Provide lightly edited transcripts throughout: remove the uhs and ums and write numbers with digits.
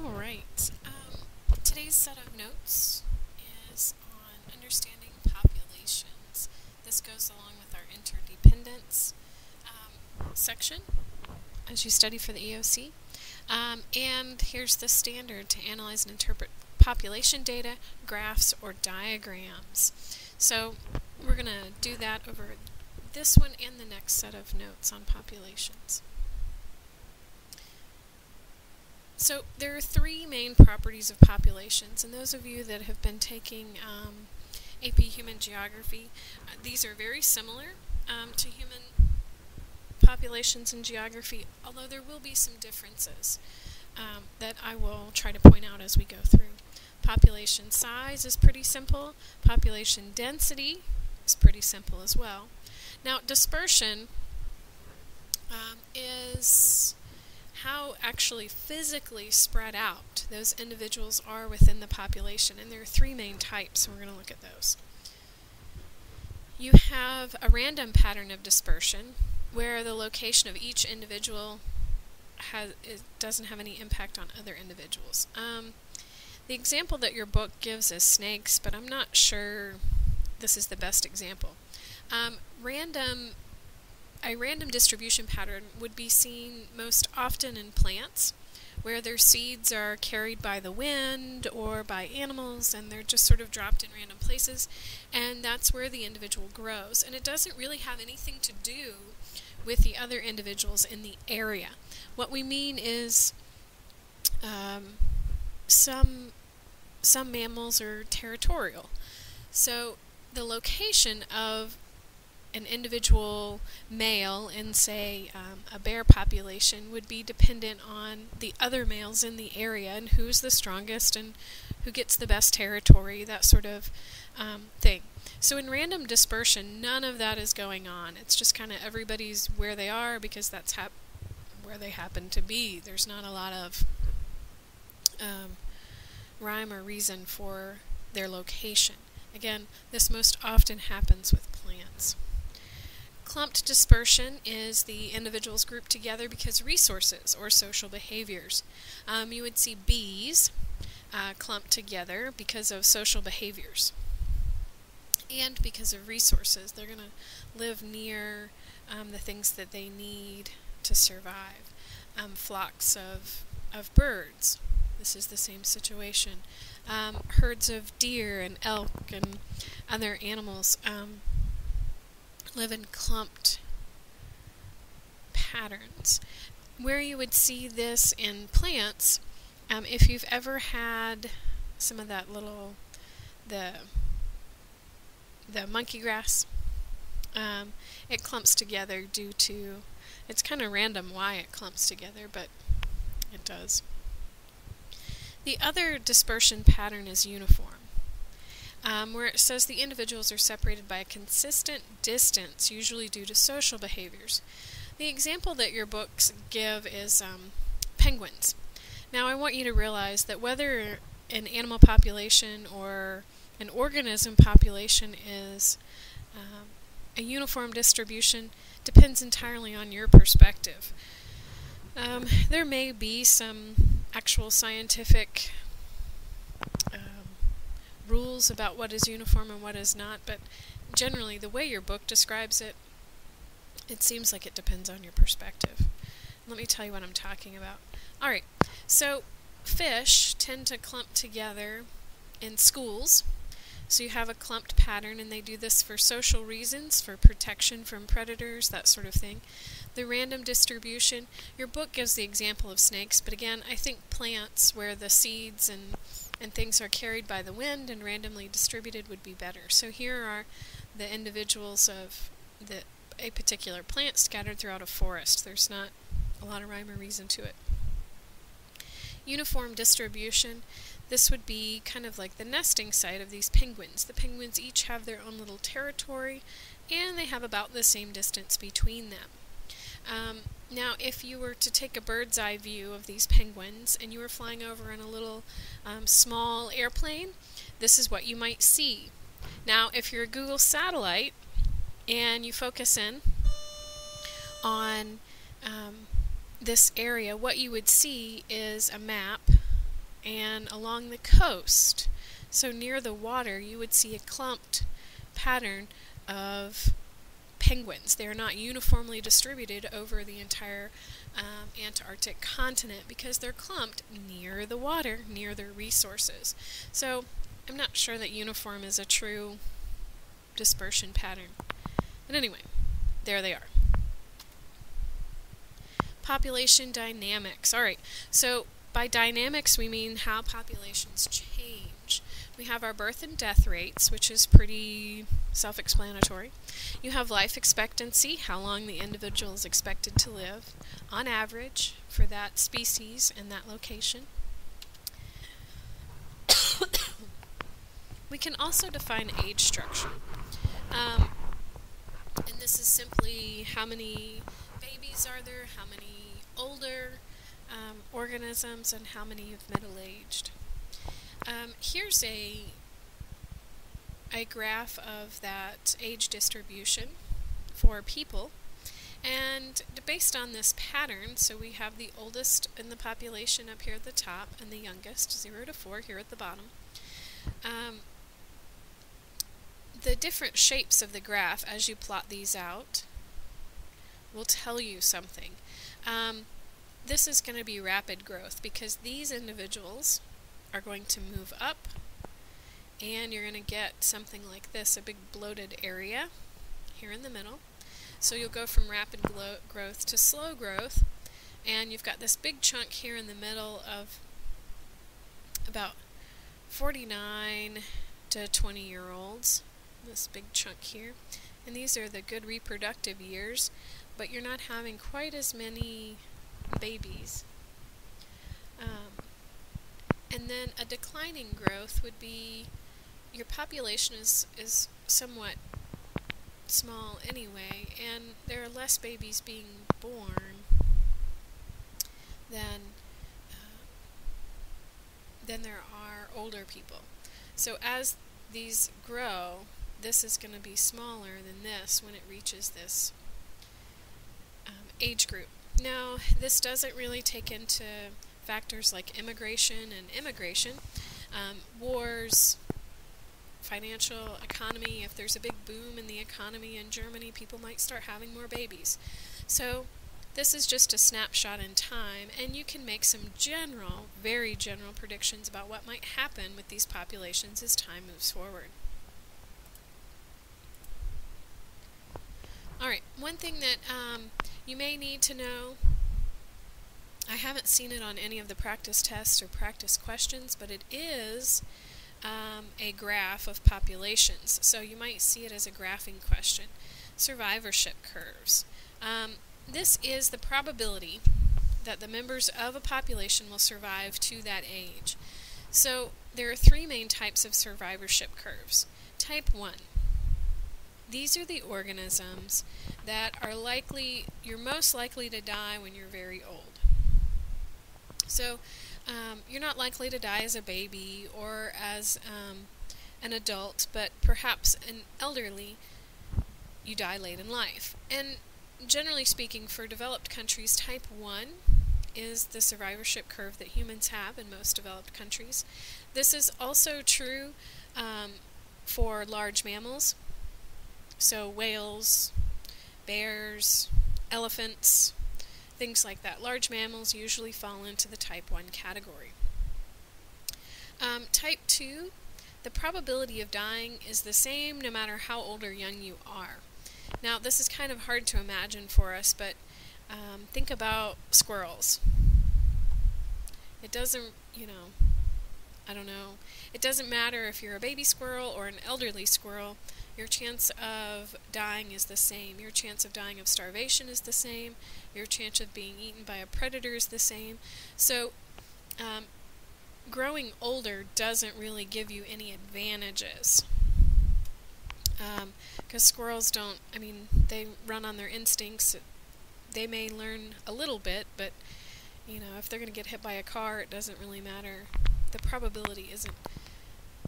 Alright, today's set of notes is on understanding populations. This goes along with our interdependence section as you study for the EOC. And here's the standard to analyze and interpret population data, graphs, or diagrams. So we're going to do that over this one and the next set of notes on populations. So there are three main properties of populations, and those of you that have been taking AP Human Geography, these are very similar to human populations in geography, although there will be some differences that I will try to point out as we go through. Population size is pretty simple. Population density is pretty simple as well. Now, dispersion is how actually physically spread out those individuals are within the population, and there are three main types, and we're going to look at those. You have a random pattern of dispersion, where the location of each individual doesn't have any impact on other individuals. The example that your book gives is snakes, but I'm not sure this is the best example. A random distribution pattern would be seen most often in plants, where their seeds are carried by the wind or by animals, and they're just sort of dropped in random places, and that's where the individual grows. And it doesn't really have anything to do with the other individuals in the area. What we mean is some mammals are territorial. So the location of an individual male in, say, a bear population would be dependent on the other males in the area and who's the strongest and who gets the best territory, that sort of thing. So in random dispersion, none of that is going on. It's just kind of everybody's where they are because that's where they happen to be. There's not a lot of rhyme or reason for their location. Again, this most often happens with plants. Clumped dispersion is the individuals grouped together because of resources or social behaviors. You would see bees clumped together because of social behaviors and because of resources. They're going to live near the things that they need to survive. Flocks of birds. This is the same situation. Herds of deer and elk and other animals live in clumped patterns. Where you would see this in plants, if you've ever had some of that little, the monkey grass, it clumps together due to, it's kind of random why it clumps together, but it does. The other dispersion pattern is uniform, where it says the individuals are separated by a consistent distance, usually due to social behaviors. The example that your books give is penguins. Now I want you to realize that whether an animal population or an organism population is a uniform distribution depends entirely on your perspective. There may be some actual scientific rules about what is uniform and what is not, but generally the way your book describes it, it seems like it depends on your perspective. Let me tell you what I'm talking about. Alright, so fish tend to clump together in schools. So you have a clumped pattern, and they do this for social reasons, for protection from predators, that sort of thing. The random distribution, your book gives the example of snakes, but again, I think plants where the seeds and things are carried by the wind and randomly distributed would be better. So here are the individuals of a particular plant scattered throughout a forest. There's not a lot of rhyme or reason to it. Uniform distribution, this would be kind of like the nesting site of these penguins. The penguins each have their own little territory, and they have about the same distance between them. Now, if you were to take a bird's eye view of these penguins and you were flying over in a little small airplane, this is what you might see. Now, if you're a Google satellite and you focus in on this area, what you would see is a map and along the coast. So near the water, you would see a clumped pattern of penguins. They are not uniformly distributed over the entire Antarctic continent because they're clumped near the water, near their resources. So I'm not sure that uniform is a true dispersion pattern. But anyway, there they are. Population dynamics. Alright, so by dynamics we mean how populations change. We have our birth and death rates, which is pretty self-explanatory. You have life expectancy, how long the individual is expected to live, on average, for that species and that location. We can also define age structure. And this is simply how many babies are there, how many older organisms, and how many of middle-aged. Here's a graph of that age distribution for people, and based on this pattern, so we have the oldest in the population up here at the top and the youngest, 0 to 4, here at the bottom. The different shapes of the graph as you plot these out will tell you something. This is going to be rapid growth because these individuals are going to move up, and you're going to get something like this, a big bloated area here in the middle. So you'll go from rapid growth to slow growth, and you've got this big chunk here in the middle of about 49 to 20-year-olds, this big chunk here. And these are the good reproductive years, but you're not having quite as many babies. And then a declining growth would be your population is somewhat small anyway, and there are less babies being born than there are older people. So as these grow, this is going to be smaller than this when it reaches this age group. Now, this doesn't really take into factors like immigration and immigration, wars, financial economy. If there's a big boom in the economy in Germany, people might start having more babies. So this is just a snapshot in time, and you can make some general, very general predictions about what might happen with these populations as time moves forward. Alright, one thing that you may need to know, I haven't seen it on any of the practice tests or practice questions, but it is a graph of populations. So you might see it as a graphing question. Survivorship curves. This is the probability that the members of a population will survive to that age. So there are three main types of survivorship curves. Type 1. These are the organisms that are you're most likely to die when you're very old. So you're not likely to die as a baby or as an adult, but perhaps an elderly, you die late in life. And generally speaking, for developed countries, type 1 is the survivorship curve that humans have in most developed countries. This is also true for large mammals, so whales, bears, elephants, things like that. Large mammals usually fall into the type 1 category. Type 2, the probability of dying is the same no matter how old or young you are. Now, this is kind of hard to imagine for us, but think about squirrels. It doesn't, it doesn't matter if you're a baby squirrel or an elderly squirrel, your chance of dying is the same. Your chance of dying of starvation is the same. Your chance of being eaten by a predator is the same. So, growing older doesn't really give you any advantages. Because squirrels they run on their instincts. They may learn a little bit, but, if they're going to get hit by a car, it doesn't really matter. The probability isn't,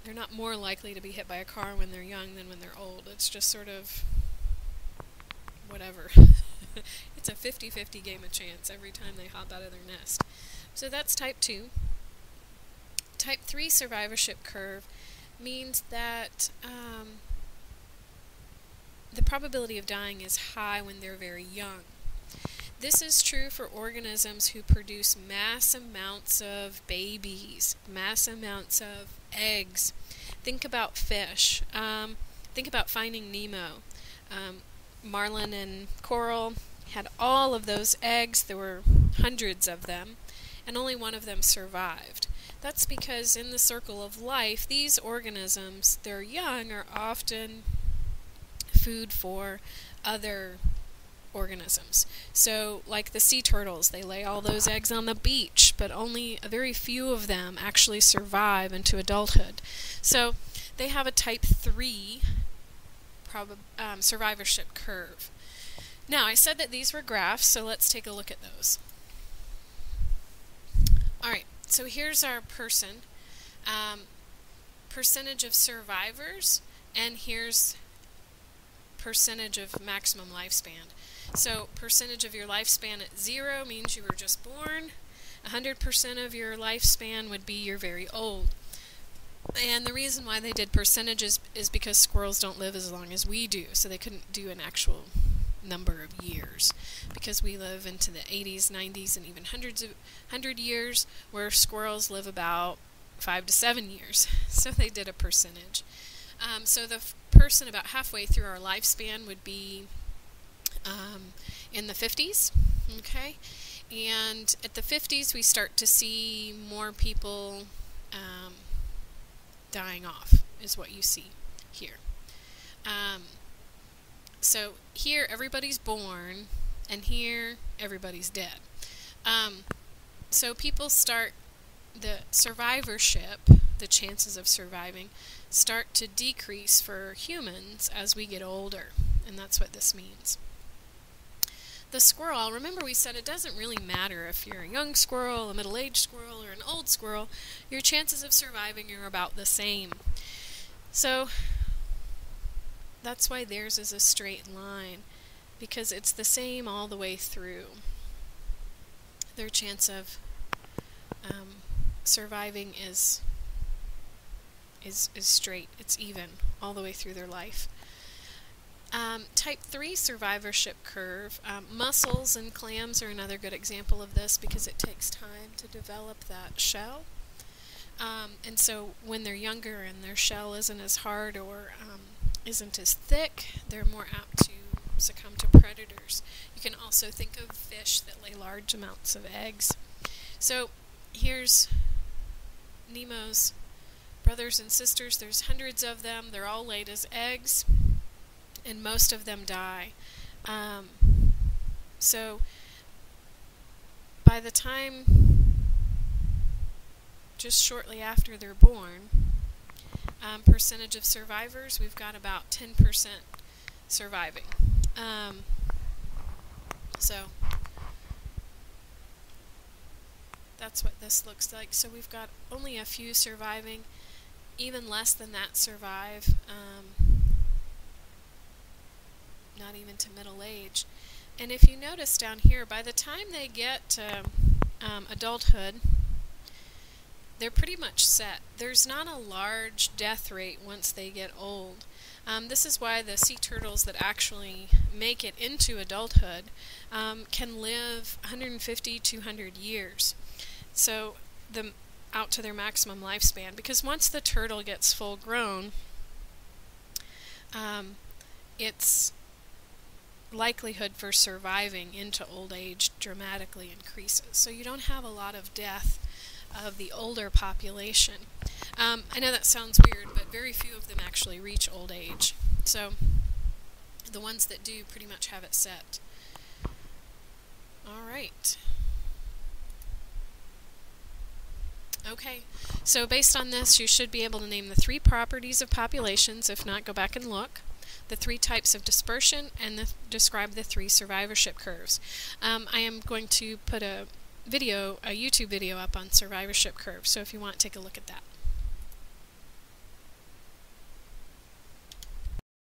they're not more likely to be hit by a car when they're young than when they're old. It's just sort of whatever. It's a 50-50 game of chance every time they hop out of their nest. So that's type 2. Type 3 survivorship curve means that the probability of dying is high when they're very young. This is true for organisms who produce mass amounts of babies, mass amounts of eggs. Think about fish. Think about Finding Nemo. Marlin and coral had all of those eggs. There were hundreds of them, and only one of them survived. That's because in the circle of life, these organisms, their young, are often food for other organisms. So, like the sea turtles, they lay all those eggs on the beach, but only a very few of them actually survive into adulthood. So, they have a type 3 survivorship curve. Now, I said that these were graphs, so let's take a look at those. Alright, so here's our person. Percentage of survivors, and here's percentage of maximum lifespan. So percentage of your lifespan at 0 means you were just born. 100% of your lifespan would be you're very old. And the reason why they did percentages is because squirrels don't live as long as we do, so they couldn't do an actual number of years, because we live into the 80s, 90s, and even 100 years, where squirrels live about 5 to 7 years. So they did a percentage. So the person about halfway through our lifespan would be in the 50s, okay? And at the 50s, we start to see more people dying off, is what you see here. So here, everybody's born, and here, everybody's dead. So people start, the survivorship, the chances of surviving, start to decrease for humans as we get older, and that's what this means. The squirrel, remember we said it doesn't really matter if you're a young squirrel, a middle-aged squirrel, or an old squirrel, your chances of surviving are about the same. So that's why theirs is a straight line, because it's the same all the way through. Their chance of surviving is straight. It's even all the way through their life. Type 3 survivorship curve. Mussels and clams are another good example of this, because it takes time to develop that shell. And so when they're younger and their shell isn't as hard or isn't as thick, they're more apt to succumb to predators. You can also think of fish that lay large amounts of eggs. So here's Nemo's brothers and sisters. There's hundreds of them. They're all laid as eggs, and most of them die. So by the time, just shortly after they're born, percentage of survivors, we've got about 10% surviving. So that's what this looks like. So we've got only a few surviving, even less than that survive, not even to middle age. And if you notice down here, by the time they get to adulthood, they're pretty much set. There's not a large death rate once they get old. This is why the sea turtles that actually make it into adulthood can live 150, 200 years. So out to their maximum lifespan. Because once the turtle gets full grown, its likelihood for surviving into old age dramatically increases. So you don't have a lot of death of the older population. I know that sounds weird, but very few of them actually reach old age. So the ones that do pretty much have it set. Alright. Okay, so based on this, you should be able to name the 3 properties of populations. If not, go back and look. The 3 types of dispersion, and describe the 3 survivorship curves. I am going to put a YouTube video up on survivorship curves, so if you want, take a look at that.